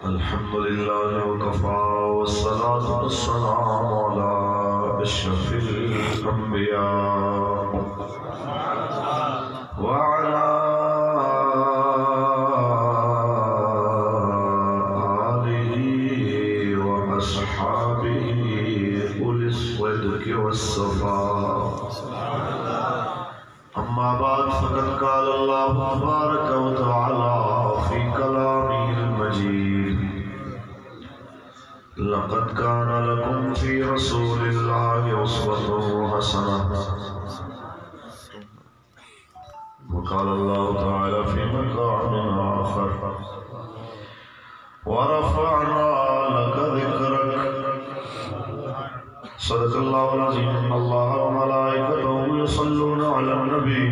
الحمد لله وكفى والصلاة والسلام على أشرف الأنبياء وعلى آله وأصحابه أولي الصدق والصفاء. أما بعد فقد قال الله تبارك وتعالى في كلامه المجيد: لقد كان لكم في رسول الله أسوة حسنة. وقال الله تعالى في مقام آخر: ورفعنا لك ذكرك. صدق الله العظيم. إن الله وملائكته يصلون على النبي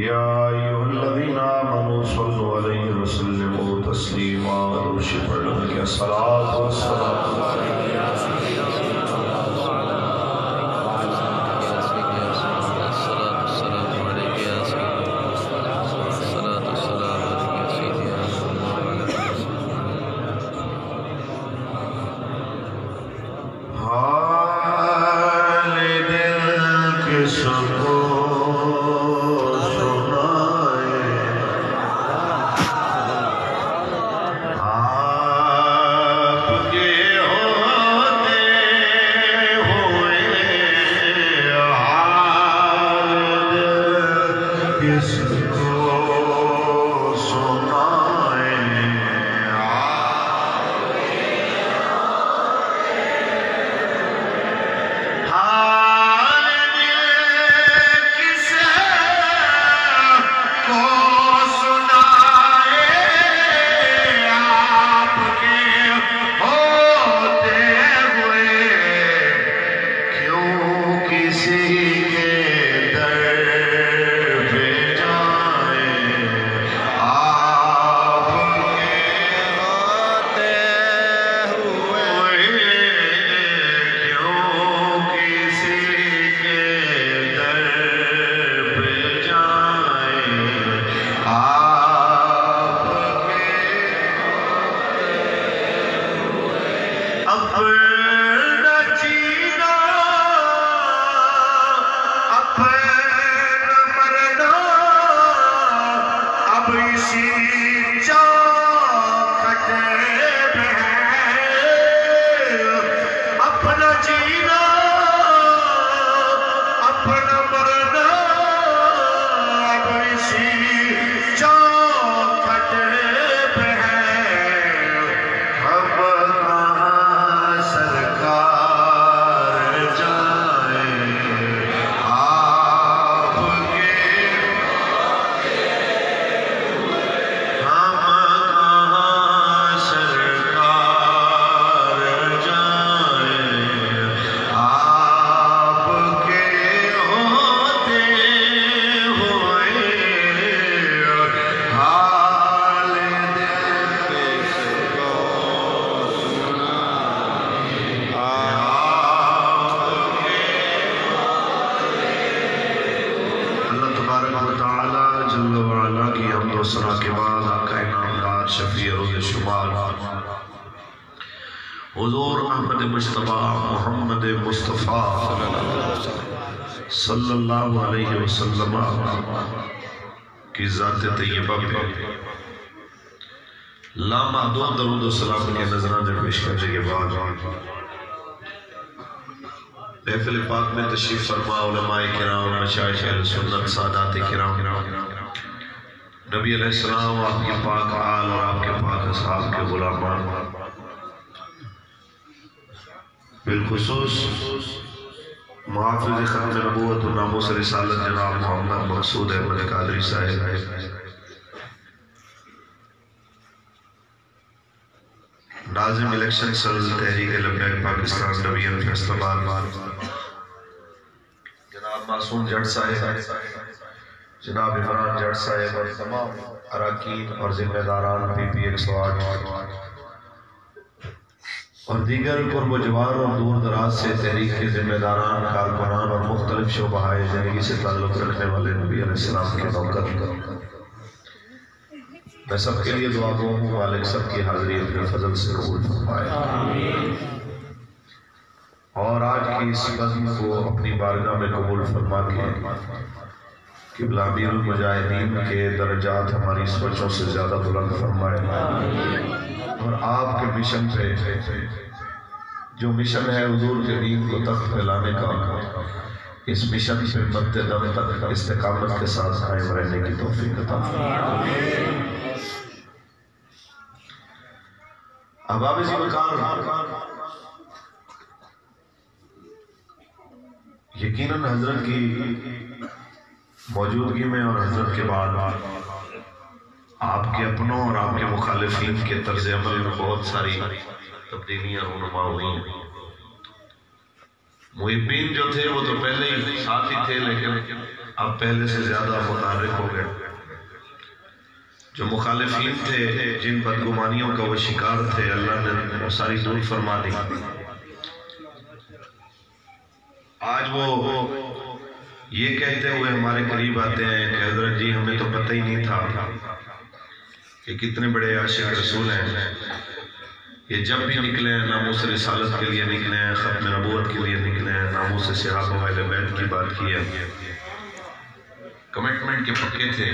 يا أيها الذين آمنوا صلوا عليه وسلموا تسليما. وشفع لك الصلاة والسلام عليك يا سيدي صلی اللہ علیہ وسلم کی ذات طیبہ پہ لامحدود درود و سلام کے نذرانے پیش کرنے کے بعد محفل پاک میں تشریف فرما علماء کرام، مشائخ اہل سنت، سادات کرام، نبی علیہ السلام، آپ کے پاک آل اور آپ کے پاک اصحاب کے غلامان، بالخصوص محافظ ختم نبوت و ناموس رسالت جناب محمد مقصود احمد قادری صاحب، ناظم election cell Tehreek Labbaik Pakistan division Faisal آباد، جناب معصوم جٹ صاحب، جناب عمران جٹ صاحب اور تمام اراکین اور ذمہ داران پی پی 108 اور دیگر قرب و جوار اور دور دراز سے تحریک کے ذمہ داران، کارکنان اور مختلف شعبۂ زندگی سے تعلق رکھنے والے نبی علیہ السلام کے نوکر میں سب کے لیے دعا گو ہوں، مالک سب کی حاضری اپنے فضل سے قبول فرمائے، اور آج کی اس بزم کو اپنی بارگاہ میں قبول فرما کے قبلہ امیر المجاہدین کے درجات ہماری سوچوں سے زیادہ بلند فرمائے، اور آپ کے مشن پہ جو مشن ہے حضور کے دین کو تخت پہ لانے کا، اس مشن پہ مرتے دم تک استقامت کے ساتھ قائم رہنے کی توفیق عطا فرمائے۔ احباب ذوالفقار، یقیناً حضرت کی موجودگی میں اور حضرت کے بعد آپ کے اپنوں اور آپ کے مخالفین کے طرز عمل میں بہت ساری تبدیلیاں رونما ہوئی ہیں۔ محبین جو تھے وہ تو پہلے ہی ساتھ ہی تھے، لیکن اب پہلے سے زیادہ متحرک ہو گئے۔ جو مخالفین تھے، جن بدگمانیوں کا وہ شکار تھے، اللہ نے وہ ساری دور فرما دی۔ آج وہ یہ کہتے ہوئے ہمارے قریب آتے ہیں کہ حضرت جی ہمیں تو پتہ ہی نہیں تھا کہ کتنے بڑے عاشق رسول ہیں، یہ جب بھی نکلے ہیں ناموس رسالت کے لیے نکلے ہیں، ختم نبوت کے لیے نکلے ہیں، ناموس صحابہ و اہل بیت کی بات کی ہے، کمٹمنٹ کے پکے تھے۔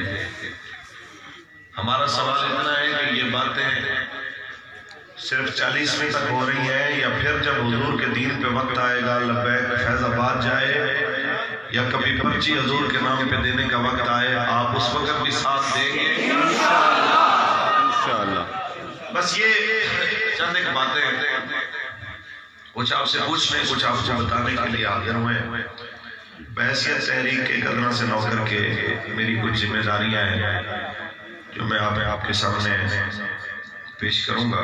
ہمارا سوال اتنا ہے کہ یہ باتیں صرف 40ویں تک ہو رہی ہیں، یا پھر جب حضور کے دین پہ وقت آئے گا لبیک فیض آباد جائے، یا کبھی پرچی حضور کے نام پہ دینے کا وقت آئے، آپ اس وقت بھی ساتھ دیں گے انشاءاللہ۔ بس یہ چند ایک باتیں کچھ آپ سے پوچھنے، کچھ آپ کو بتانے کے لیے حاضر ہوئے ہیں۔ بحیثیت تحریک کے قدرہ سے نوکر کے میری کچھ ذمہ داریاں ہیں جو میں آپ کے سامنے پیش کروں گا۔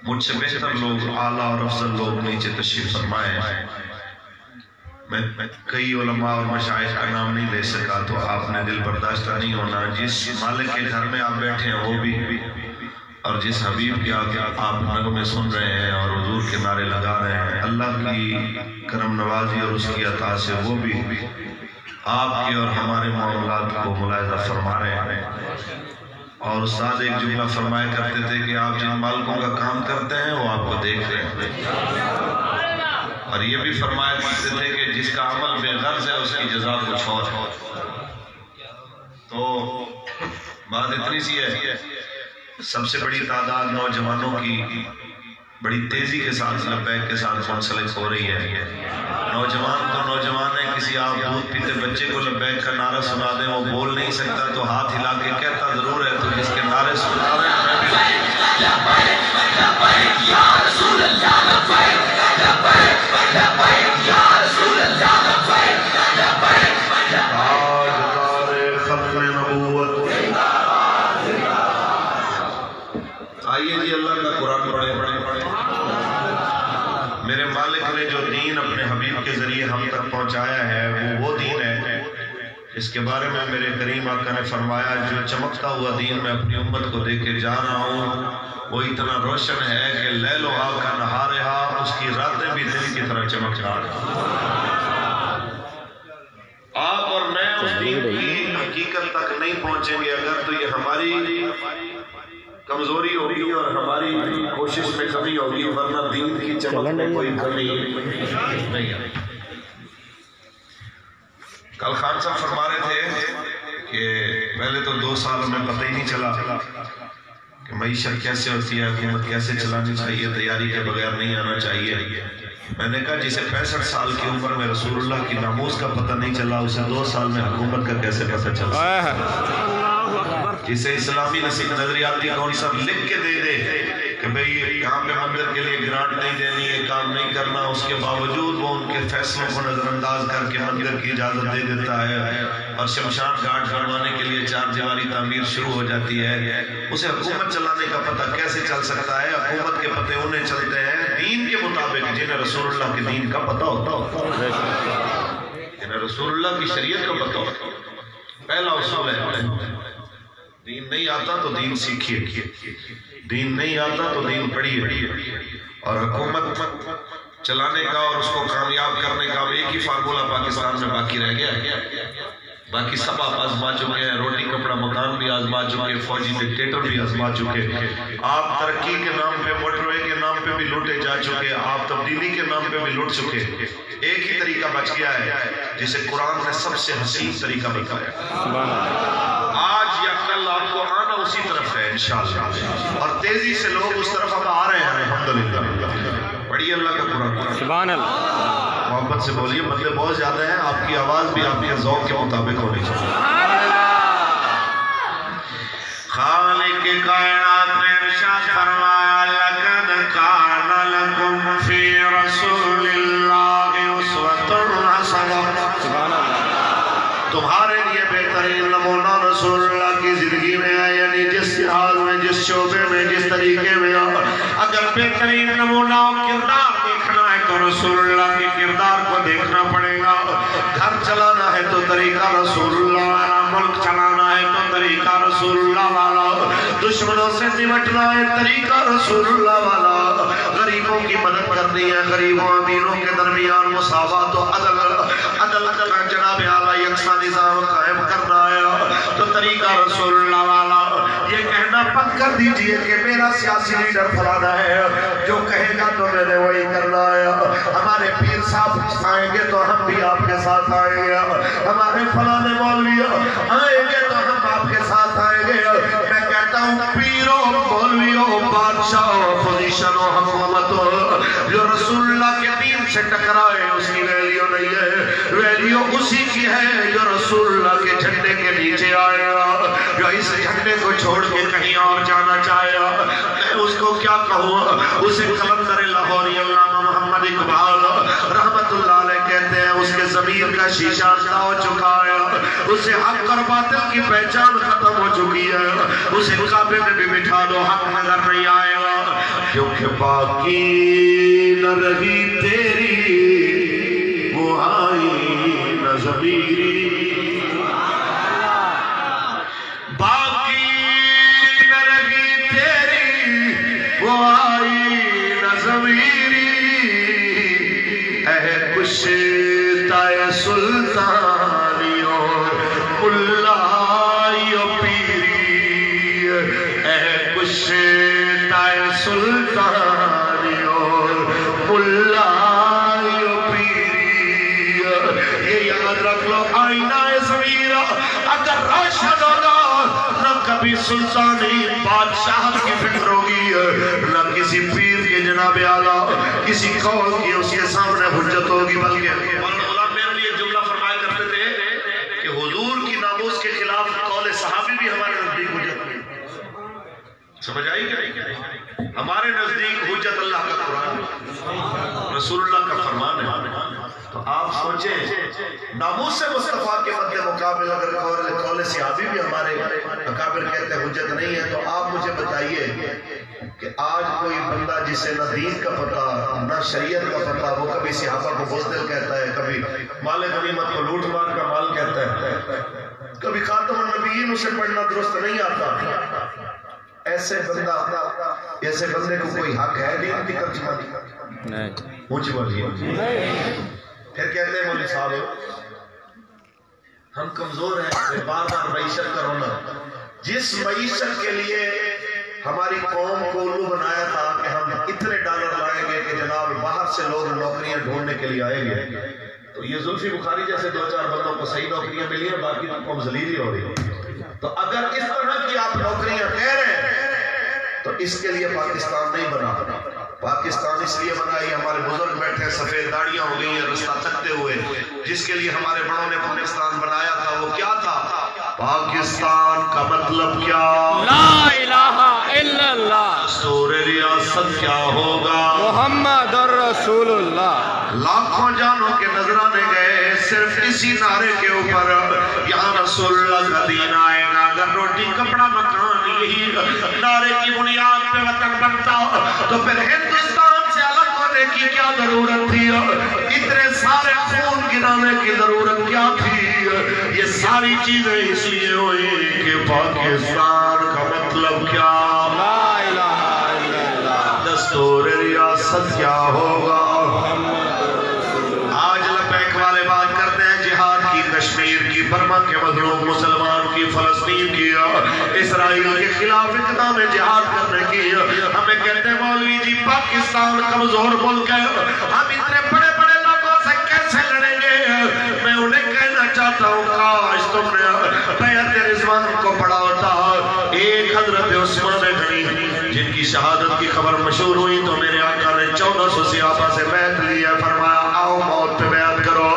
مجھ سے بہتر لوگ، اعلیٰ اور افضل لوگ نیچے تشریف فرمائے۔ میں کئی علماء اور مشائخ کا نام نہیں لے سکا، تو آپ نے دل برداشتہ نہیں ہونا۔ جس مالک کے گھر میں آپ بیٹھے ہیں وہ بھی، اور جس حبیب کے آگے آپ نغمے سن رہے ہیں اور حضور کے نعرے لگا رہے ہیں، اللہ کی کرم نوازی اور اس کی عطا سے وہ بھی آپ کے اور ہمارے معاملات کو ملاحظہ فرما رہے ہیں۔ اور استاد ایک جملہ فرمایا کرتے تھے کہ آپ جن مالکوں کا کام کرتے ہیں وہ آپ کو دیکھ رہے ہیں، اور یہ بھی فرمایا کرتے تھے کہ جس کا عمل بے غرض ہے اس کی جزا کچھ اور ہے۔ تو بات اتنی سی ہے، سب سے بڑی تعداد نوجوانوں کی بڑی تیزی کے ساتھ لبیک کے ساتھ منسلک ہو رہی ہے۔ نوجوان تو نوجوان ہے، کسی آپ دودھ پیتے بچے کو لبیک کا نعرہ سنا دیں، وہ بول نہیں سکتا تو ہاتھ ہلا کے کہتا ضرور ہے، تو جس کے نعرے سنا رہے ہیں میں بھی لبیک یا رسول اللہ، لبیک لبیک یا رسول اللہ، لبیک لبیک تاجدار ختم نبوت۔ آئیے جی اللہ کا قرآن پڑھے۔ میرے مالک نے جو دین اپنے حبیب کے ذریعے ہم تک پہنچایا ہے وہ دین ہے جس کے بارے میں میرے کریم آقا نے فرمایا، جو چمکتا ہوا دین میں اپنی امت کو دے کے جا رہا ہوں وہ اتنا روشن ہے کہ لیل و کا نہارہا، اس کی راتیں بھی دن کی طرح چمک رہا ہے۔ آپ اور میں اس دین کی حقیقت تک نہیں پہنچیں گے اگر تو یہ ہماری کمزوری ہوگی اور ہماری کوشش میں کمی ہوگی، ورنہ دین کی چمک میں کوئی کمی نہیں ہے۔ کل خان صاحب فرما رہے تھے کہ پہلے تو 2 سال میں پتہ ہی نہیں چلا کہ معیشت کیسے ہوتی ہے، حکومت کیسے چلانی چاہیے، تیاری کے بغیر نہیں آنا چاہیے۔ میں نے کہا جسے 65 سال کی عمر میں رسول اللہ کی ناموس کا پتہ نہیں چلا، اسے 2 سال میں حکومت کا کیسے پتہ چلا؟ جسے اسلامی نظریاتی کونسل لکھ کے دے دے کہ بھئی یہاں پہ مندر کے لیے گرانٹ نہیں دینی ہے، کام نہیں کرنا، اس کے باوجود وہ ان کے فیصلوں کو نظر انداز کر کے مندر کی اجازت دے دیتا ہے، اور شمشان گھاٹ بنوانے کے لیے 4 دیواری تعمیر شروع ہو جاتی ہے، اسے حکومت چلانے کا پتہ کیسے چل سکتا ہے؟ حکومت کے پتے انہیں چلتے ہیں دین کے مطابق جنہیں رسول اللہ کے دین کا پتہ ہوتا ہے، جنہیں رسول اللہ کی شریعت کا پتہ ہوتا ہے۔ پہلا اصول ہے دین نہیں آتا تو دین سیکھیے، دین نہیں آتا تو دین پڑھیے، اور حکومت چلانے کا اور اس کو کامیاب کرنے کا ایک ہی فارمولہ پاکستان میں باقی رہ گیا، باقی سب آپ آزما چکے ہیں، روٹی کپڑا مکان بھی آزما چکے، فوجی ڈکٹیٹر بھی آزما چکے، آپ ترقی کے نام پہ، موٹر وے کے نام پہ بھی لوٹے جا چکے، آپ تبدیلی کے نام پہ بھی لوٹ چکے۔ ایک ہی طریقہ بچ گیا ہے جسے قرآن نے سب سے حسین طریقہ بتایا۔ آج یا کل آپ کو آنا اسی طرف ہے انشاءاللہ، اور تیزی سے لوگ اس طرف اب آ رہے ہیں الحمدللہ۔ پڑھیے اللہ کا قرآن، سبحان اللہ، محبت سے بولیے، مطلب بہت زیادہ ہے، آپ کی آواز بھی آپ کے ذوق کے مطابق ہونی چاہیے۔ خالق کائنات نے ارشاد فرمایا لقد کان لکم فی رسول اللہ اسوۃ حسنہ، تمہارے لیے بہترین نمونہ رسول اللہ کی زندگی میں ہے، یعنی جس حال میں، جس شعبے میں، جس طریقے میں، اگر بہترین نمونہ کردار دیکھنا ہے تو رسول اللہ کے کردار کو دیکھنا پڑے گا۔ گھر چلانا ہے تو طریقہ رسول اللہ والا، ملک چلانا ہے تو طریقہ رسول اللہ والا، دشمنوں سے نمٹنا ہے طریقہ رسول اللہ والا، غریبوں کی مدد کرنی ہے، غریبوں امیروں کے درمیان مساوات و عدل کا جناب اعلیٰ یکساں نظام قائم کرنا ہے تو طریقہ رسول اللہ والا۔ یہ کہنا بند کر دیجئے کہ میرا سیاسی لیڈر فلانا ہے، جو کہے گا تو میں نے وہی کرنا ہے، ہمارے پیر صاحب آئیں گے تو ہم بھی آپ کے ساتھ آئیں گے، ہمارے فلانے مولوی آئیں گے تو ہم آپ کے ساتھ آئیں گے۔ میں کہتا ہوں پیروں، مولویوں، بادشاہوں، پوزیشنوں، حکومتوں، جو رسول اللہ کے دین سے ٹکرائے اس کی ویلیو نہیں ہے، ویلیو اسی کی ہے جو رسول اللہ کے جھنڈے کے نیچے آئے گا، جو اس جھنڈے کو چھوڑ کے کہیں اور جانا چاہے گا۔ میں اس کو کیا کہوں، اسے کلندر لاہوری علامہ محمد اقبال رحمت اللہ علیہ کہتے ہیں اس کے ضمیر کا شیشہ اندھا ہو چکا ہے، اسے حق اور باطل کی پہچان ختم ہو چکی ہے، اسے کعبے میں بھی بٹھا دو حق نظر نہیں آئے گا، کیونکہ باقی نہ رہی تیری وہ آئی نہ ضمیری، باقی نہ رہی تیری وہ آئی نہ ضمیری، اے کشتۂ سلطانیوں ملائیو پیری، اے کشتۂ سلطانیوں ملائیو پیری۔ یہ یاد رکھ لو، آئینہ ضمیر اگر روشن ہوگا نہ کبھی سلطانی بادشاہ کی فکر ہوگی، نہ کسی پیر کے جناب اعلیٰ کسی قول کی اس کے سامنے حجت ہوگی، بلکہ علماء میرے لیے جملہ فرمایا کرتے تھے کہ حضور کی ناموس کے خلاف قول صحابی بھی ہمارے نزدیک حجت نہیں۔ سمجھ آئی کیا؟ ہمارے نزدیک حجت اللہ کا قرآن، رسول اللہ کا فرمان ہے۔ تو آپ سوچیں ناموس مصطفیٰ کے مد مقابل اگر قول صحابی بھی ہمارے اکابر کہتے ہیں حجت نہیں ہے، تو آپ مجھے بتائیے کہ آج کوئی بندہ جسے نہ دین کا پتہ نہ شریعت کا پتہ، وہ کبھی صحابہ کو بزدل کہتا ہے، کبھی مال غنیمت کو لوٹ مار کا مال کہتا ہے، کبھی خاتم النبیین اسے پڑھنا درست نہیں آتا، ایسے بندے کو کوئی حق ہے دین کی ترجمہ نہیں؟ اونچی بولیے۔ پھر کہتے ہیں مولوی صاحب ہم کمزور ہیں، بار بار معیشت کا رونا، جس معیشت کے لیے ہماری قوم کو الو بنایا تھا کہ ہم اتنے ڈالر لائیں گے کہ جناب باہر سے لوگ نوکریاں ڈھونڈنے کے لیے آئیں گے، تو یہ زلفی بخاری جیسے دو چار بندوں کو صحیح نوکریاں ملی ہیں، باقی تو قوم ذلیل ہی ہو رہی ہے۔ تو اگر اس طرح کی آپ نوکریاں کہہ رہے ہیں تو اس کے لیے پاکستان نہیں بنا، پاکستان اس لیے بنا، یہ ہمارے بزرگ بیٹھے سفید داڑیاں ہو گئی ہیں رستہ تکتے ہوئے، جس کے لیے ہمارے بڑوں نے پاکستان بنایا تھا وہ کیا تھا؟ پاکستان کا مطلب کیا؟ لا الہ الا اللہ، دستور ریاست کیا ہوگا؟ محمد رسول اللہ۔ لاکھوں جانوں کے نذرانے گئے صرف اسی نعرے کے اوپر، یہاں رسول اللہ کا دین آئے گا، اگر روٹی کپڑا مکان یہی نعرے کی بنیاد پہ وطن بنتا تو پھر ہندوستان سے الگ ہونے کی کیا ضرورت تھی؟ اتنے سارے خون گرانے کی ضرورت کیا تھی؟ یہ ساری چیزیں اس لیے ہوئی کہ پاکستان کا مطلب کیا؟ لا الہ الا اللہ، دستور ریاست کیا ہوگا؟ آج لبیک والے بات کرتے ہیں جہاد کی، کشمیر کی، برما کے مظلوم مسلمان کی، فلسطین کی، اسرائیل کے خلاف اقدام جہاد کرنے کی. ہمیں کہتے ہیں مولوی جی پاکستان کمزور ملک ہے، ہم اتنے بڑے بڑے لوگوں سے کیسے لڑیں گے؟ میں انہیں کہنا چاہتا ہوں کاش تم نے بیعت رضوان کو پڑھا ہوتا. ایک حضرت عثمان غنی جن کی شہادت کی خبر مشہور ہوئی تو میرے آقا نے 1400 صحابہ سے بیعت لی ہے، فرمایا آؤ موت پہ بیعت کرو،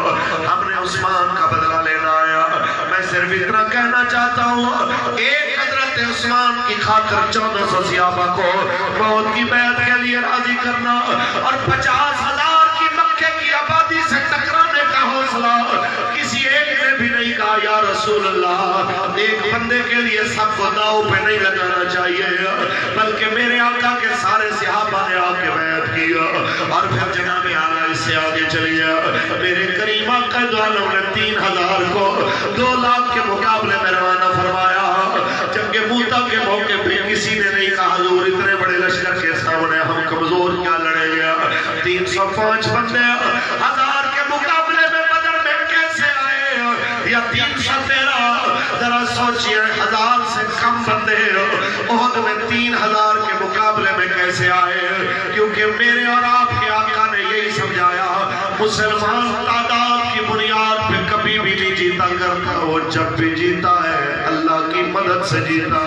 ہم نے عثمان کا بدلہ لینا آیا. میں صرف اتنا کہنا چاہتا ہوں ایک حضرت عثمان کی خاطر 1400 صحابہ کو موت کی بیعت کے لیے راضی کرنا اور 50,000 کی مکے کی آبادی سے ٹکرانے کا حوصلہ کسی ایک نے بھی نہیں کہا یا رسول اللہ. ایک بندے کے لیے سب کو داؤ پہ نہیں لگانا چاہیے، بلکہ میرے آقا کے سارے صحابہ نے آ کے بیعت کیا. اور پھر جناب اعلیٰ اس سے آگے چلیے. میرے کریم آقا دو عالم نے 3,000 کو 2 لاکھ کے مقابلے میں روانہ فرمایا. جنگ موتا کے موقع پہ کسی نے نہیں کہا حضور اتنے بڑے لشکر کے سامنے ہم کمزور کیا لڑیں گے. 305 بندے 1000 کے مقابلے میں بدر میں کیسے آئے؟ یا 313؟ ذرا سوچئے 1000 سے کم بندے احد میں 3000 کے مقابلے میں کیسے آئے؟ کیونکہ میرے اور آپ کے آقا نے یہی سمجھایا مسلمان تعداد کی بنیاد پہ کبھی بھی نہیں جیتا کرتا، وہ جب بھی جیتا ہے اللہ کی مدد سے جیتا.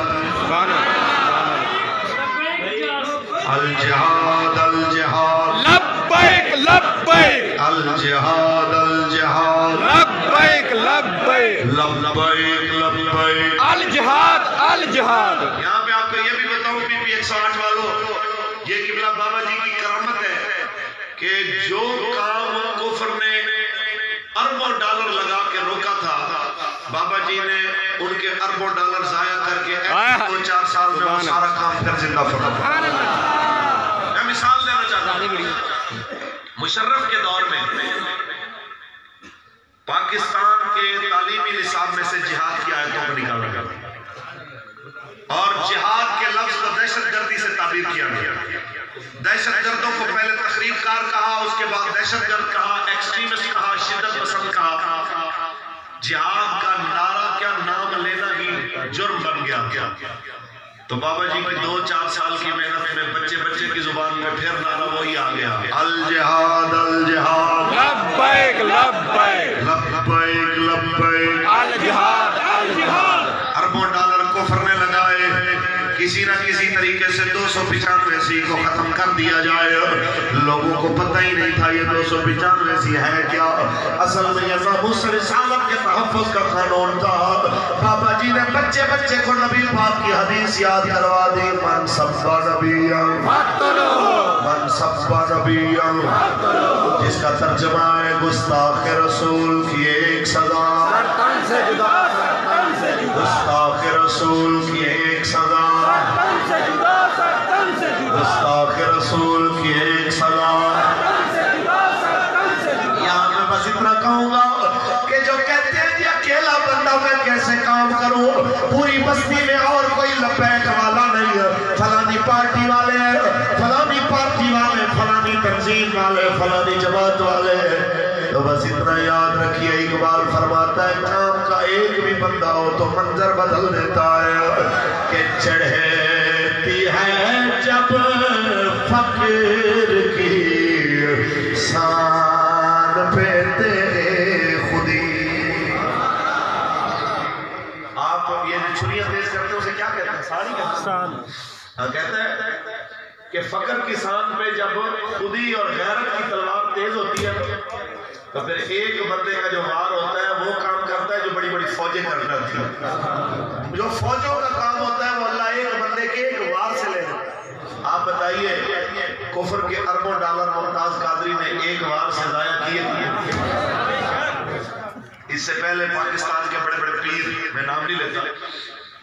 الجہاد الجہاد لبیک لبیک الجہاد الجہاد لبیک لبیک لبیک لبیک الجہاد الجہاد. یہاں پہ آپ کو یہ بھی بتاؤں پی 108 والوں، یہ قبلہ بابا جی کی کرامت ہے کہ جو کام کفر نے اربوں ڈالر لگا کے روکا تھا، بابا جی نے ان کے اربوں ڈالر ضائع کر کے 2-4 سال میں وہ سارا کام کر زندہ فرما. میں مثال دینا چاہتا ہوں. مشرف کے دور میں پاکستان کے تعلیمی نصاب میں سے جہاد کی آیتوں کو نکالا گیا اور جہاد کے لفظ کو دہشت گردی سے تعبیر کیا گیا. دہشت گردوں کو پہلے تخریب کار کہا، اس کے بعد دہشت گرد کہا، ایکسٹریمسٹ کہا، شدت پسند کہا. جہاد کا نعرہ کیا نام لینا ہی جرم بن گیا. تو بابا جی کی 2-4 سال کی محنت میں بچے کی زبان میں پھر نعرہ وہی آ گیا، الجہاد الجہاد لبیک لبیک لبیک لبیک الجہاد الجہاد. اربوں ڈالر کفر نے لگائے، کسی نہ کسی طریقے سے 295 کو ختم کر دیا جائے. لوگوں کو پتہ ہی نہیں تھا یہ 295 ہے کیا. اصل میں یہ ناموس رسالت کے تحفظ کا قانون تھا. بابا جی نے بچے کو نبی پاک کی حدیث یاد کروا دی، من سب نبیا من سب نبیا، جس کا ترجمہ ہے گستاخ رسول کی ایک سزا، گستاخ رسول کی ایک سزا، گستاخ رسول کی ایک سزا. یہاں میں بس اتنا کہوں گا کہ جو کہتے ہیں یہ اکیلا بندہ میں کیسے کام کروں، پوری بستی میں اور کوئی لپیٹ والا نہیں ہے، فلانی پارٹی والے ہیں، فلانی پارٹی والے، فلانی تنظیم والے، فلانی جماعت والے. تو بس اتنا یاد رکھیے اقبال فرماتا ہے کام کا ایک بھی بندہ ہو تو منظر بدل دیتا ہے. کہ چڑھتی ہے جب فقر کی شان پہ تیرے خودی. آپ یہ جو چھریاں تیز کرتے ہیں اسے کیا کہتے ہیں؟ ساری کہتے ہیں کہ فقر کی شان پہ جب خودی اور غیرت کی تلوار تیز ہوتی ہے تو پھر ایک بندے کا جو وار ہوتا ہے وہ کام کرتا ہے جو بڑی بڑی فوجیں کرنا تھی. جو فوجوں کا کام ہوتا ہے وہ اللہ ایک بندے کے ایک وار سے لے لیتا ہے. آپ بتائیے کفر کے اربوں ڈالر ممتاز قادری نے ایک وار سے ضائع کیے تھے. اس سے پہلے پاکستان کے بڑے بڑے پیر، میں نام نہیں لیتا،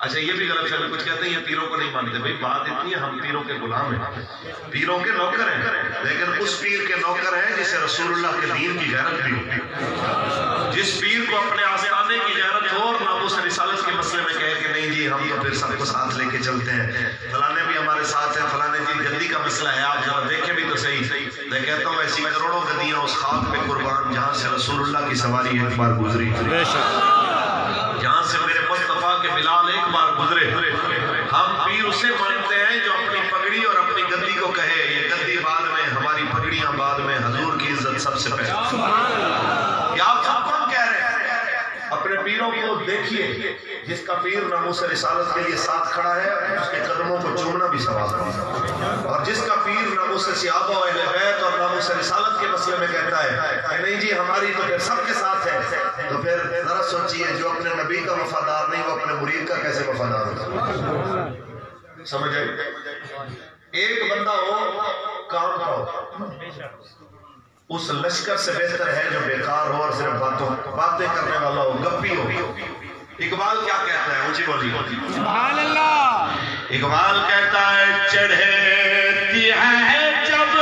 اچھا یہ بھی غلط ہے، کچھ کہتے ہیں یہ پیروں کو نہیں مانتے. بھئی بات اتنی ہے ہم پیروں کے غلام ہیں، پیروں کے نوکر ہیں، لیکن اس پیر کے نوکر ہیں جسے رسول اللہ کے دین کی غیرت بھی ہوتی. جس پیر کو اپنے آستانے کی غیرت ہو اور ناموس رسالت کے مسئلے میں کہے کہ نہیں جی ہم تو پھر سب کو ساتھ لے کے چلتے ہیں، فلانے بھی ہمارے ساتھ ہیں، فلانے جی گدی کا مسئلہ ہے آپ ذرا دیکھیں بھی تو صحیح. میں کہتا ہوں ایسی کروڑوں گدیاں اس خاک پہ قربان جہاں سے رسول اللہ کی سواری ایک بار گزری. پاک گزرے. ہم پیر اسے مانتے ہیں جو اپنی پگڑی اور اپنی گدی کو کہے یہ گدی بعد میں، ہماری پگڑیاں بعد میں، حضور کی عزت سب سے پہلے. کیا آپ سب کون کہہ رہے ہیں؟ اپنے پیروں کو دیکھیے، جس کا پیر ناموس رسالت کے لیے ساتھ کھڑا ہے اس کے قدموں کو چومنا بھی ثواب ہے، اور جس کا پیر ناموس صحابہ و اہل بیت اور ناموس رسالت کے مسئلے میں کہتا ہے کہ نہیں جی ہماری تو پھر سب کے ساتھ ہے، تو پھر ذرا سوچئے جو اپنے نبی کا وفادار نہیں وہ اپنے مرید کا کیسے وفادار ہوتا؟ سمجھے؟ ایک بندہ ہو کام کا ہو، اس لشکر سے بہتر ہے جو بیکار ہو اور صرف باتیں کرنے والا ہو، گپی ہو. اقبال کیا کہتا ہے؟ اونچی بولی. سبحان اللہ. اقبال کہتا ہے چڑھتی ہے جب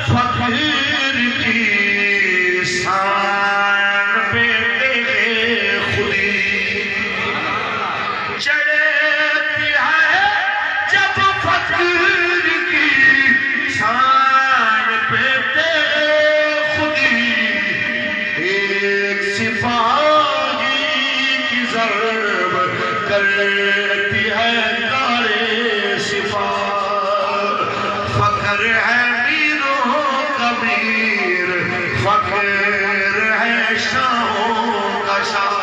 فقیر کی شان پہ تیرے خودی، چڑھتی ہے جب فقیر کی شان پہ تیرے خودی، ایک سپاہی کی ضرب کرتی ہے کارے سپاہ، فخر ہے میروں کا میر، فخر ہے شاہوں کا شاہ.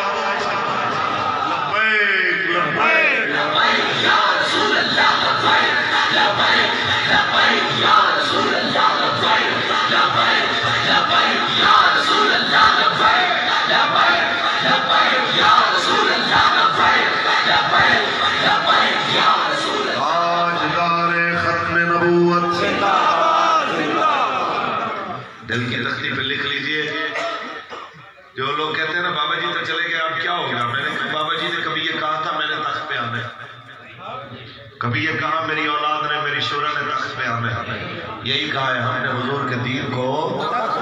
لبیک لبیک لبیک یا رسول اللہ، لبیک لبیک لبیک یا رسول اللہ، لبیک لبیک لبیک یا رسول اللہ، لبیک لبیک لبیک یا رسول اللہ، لبیک لبیک لبیک یا رسول اللہ. تاجدار ختم نبوت زندہ باد زندہ باد. دل کی تختی پہ لکھ لیجئے. جو لوگ کہتے ہیں نا بابا جی تو چلے گئے اب کیا ہو گیا، میں نے کہا بابا جی نے کبھی یہ کہا تھا میں نے تخت پہ آنا ہے، کبھی یہ کہا میری اولاد نے میری شورا نے تخت پہ آنا ہے، یہی کہا ہے ہم نے حضور کے دین کو تخت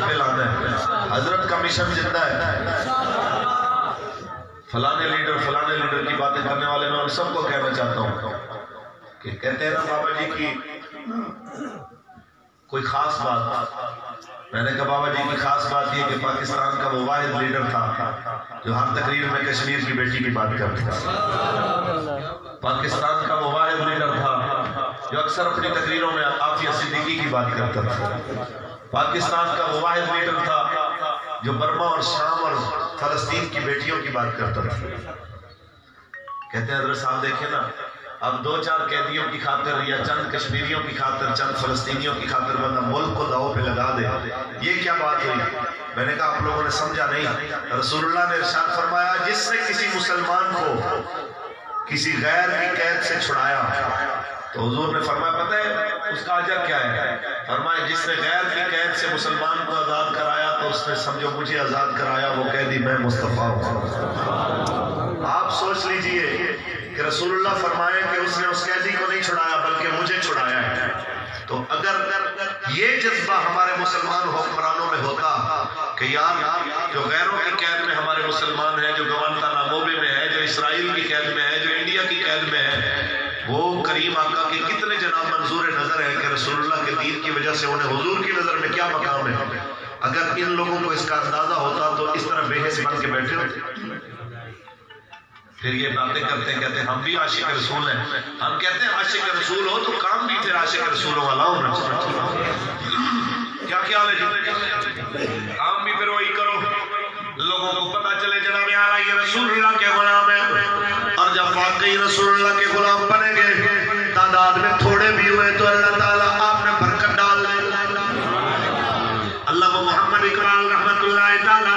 پہ لانا ہے. حضرت کا مشن زندہ ہے. فلانے لیڈر کی باتیں کرنے والے میں ان سب کو کہنا چاہتا ہوں کہ کہتے ہیں نا بابا جی کی کوئی خاص بات، میں نے کہا بابا جی کی خاص بات یہ کہ پاکستان کا وہ واحد لیڈر تھا جو ہر تقریر میں کشمیر کی بیٹی کی بات کرتا تھا. پاکستان کا وہ واحد لیڈر تھا جو اکثر اپنی تقریروں میں عافیہ صدیقی کی بات کرتا تھا. پاکستان کا وہ واحد لیڈر تھا جو برما اور شام اور فلسطین کی بیٹیوں کی بات کرتا تھا. کہتے ہیں حضرت صاحب دیکھیں نا اب دو چار قیدیوں کی خاطر یا چند کشمیریوں کی خاطر چند فلسطینیوں کی خاطر بندہ ملک کو داؤ پہ لگا دے، یہ کیا بات ہوئی؟ میں نے کہا آپ لوگوں نے سمجھا نہیں. رسول اللہ نے ارشاد فرمایا جس سے کسی مسلمان کو کسی غیر کی قید سے چھڑایا تو حضور نے فرمایا پتہ ہے اس کا اجر کیا ہے؟ فرمایا جس نے غیر کی قید سے مسلمان کو آزاد کرایا تو اس نے سمجھو مجھے آزاد کرایا، وہ قیدی میں مصطفیٰ ہوں. آپ سوچ لیجئے کہ رسول اللہ فرمائے کہ اس نے اس قیدی کو نہیں چھڑایا بلکہ مجھے چھڑایا ہے. تو اگر یہ جذبہ ہمارے مسلمان حکمرانوں میں ہوتا کہ یار جو غیروں کی قید میں ہمارے مسلمان ہیں، جو گوانتانامو میں ہے، جو اسرائیل کی قید میں ہے، جو انڈیا کی قید میں ہے، وہ کریم آقا کے کتنے جناب منظور نظر ہے کہ رسول اللہ کے دین کی وجہ سے انہیں حضور کی نظر میں کیا مقام ہے. اگر ان لوگوں کو اس کا اندازہ ہوتا تو اس طرح بے حس بن کے بیٹھے ہوتے. پھر یہ باتیں کرتے ہیں کہتے ہیں ہم بھی عاشق رسول ہیں. ہم کہتے ہیں عاشق رسول ہو تو کام بھی پھر عاشق رسولوں والا ہونا چاہیے. کیا خیال ہے جی؟ کام بھی پھر وہی کرو، لوگوں کو پتا چلے جناب یار یہ رسول اللہ کے غلام ہیں. اور جب واقعی رسول اللہ کے غلام بنے گے تعداد میں تھوڑے بھی ہوئے تو اللہ تعالیٰ آپ نے برکت ڈال دی. اللہ محمد اقبال رحمت اللہ تعالیٰ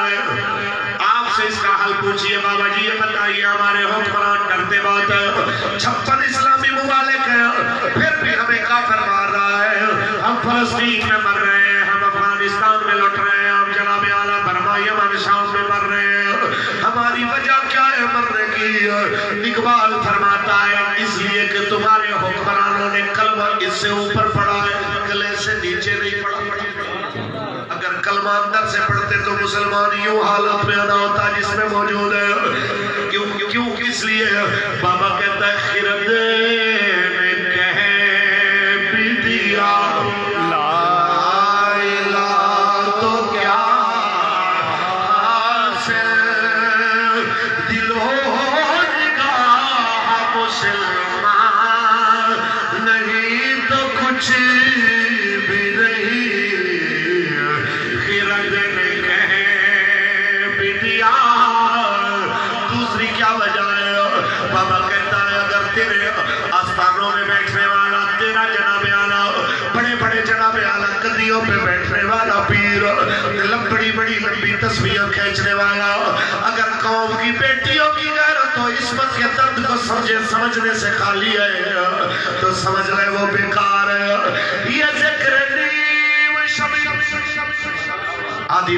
آپ سے اس کا حل پوچھئے بابا جی یہ بتائیے ہمارے حکمران ڈرتے بات ہے 56 اسلامی ممالک ہیں پھر بھی ہمیں کافر مار رہا ہے، ہم فلسطین میں مر رہے ہیں، ہم افغانستان میں لٹ رہے ہیں، ہم جناب اعلیٰ برما یمن شام میں مر رہے ہیں، ہماری وجہ کیا ہے مرنے کی؟ اقبال فرماتا ہے اس لیے کہ تمہارے حکمرانوں نے کلمہ اس سے اوپر پڑھا ہے، گلے سے نیچے نہیں پڑھا. اگر کلمہ اندر سے پڑھتے تو مسلمان یوں حالت میں ادا ہوتا جس میں موجود ہے. کیوں کس لیے؟ بابا کہتا ہے خرد نے کہہ بھی دیا لا الہ تو کیا حاصل دل ہو دوسری کیا وجہ ہے؟ بابا کہتا ہے اگر تیرے آستانوں میں بیٹھنے والا تیرا جناب اعلیٰ، بڑے بڑے جناب اعلیٰ گدیوں پہ بیٹھنے والا پیر، بڑی بڑی لمبی تصویریں کھینچنے والا، اگر قوم کی بیٹیوں کی غیرت و عصمت کے درد کو سمجھنے سے خالی ہے تو سمجھ لے وہ بیکار ہے۔ یہ ذکر نہیں وہ شب آدھی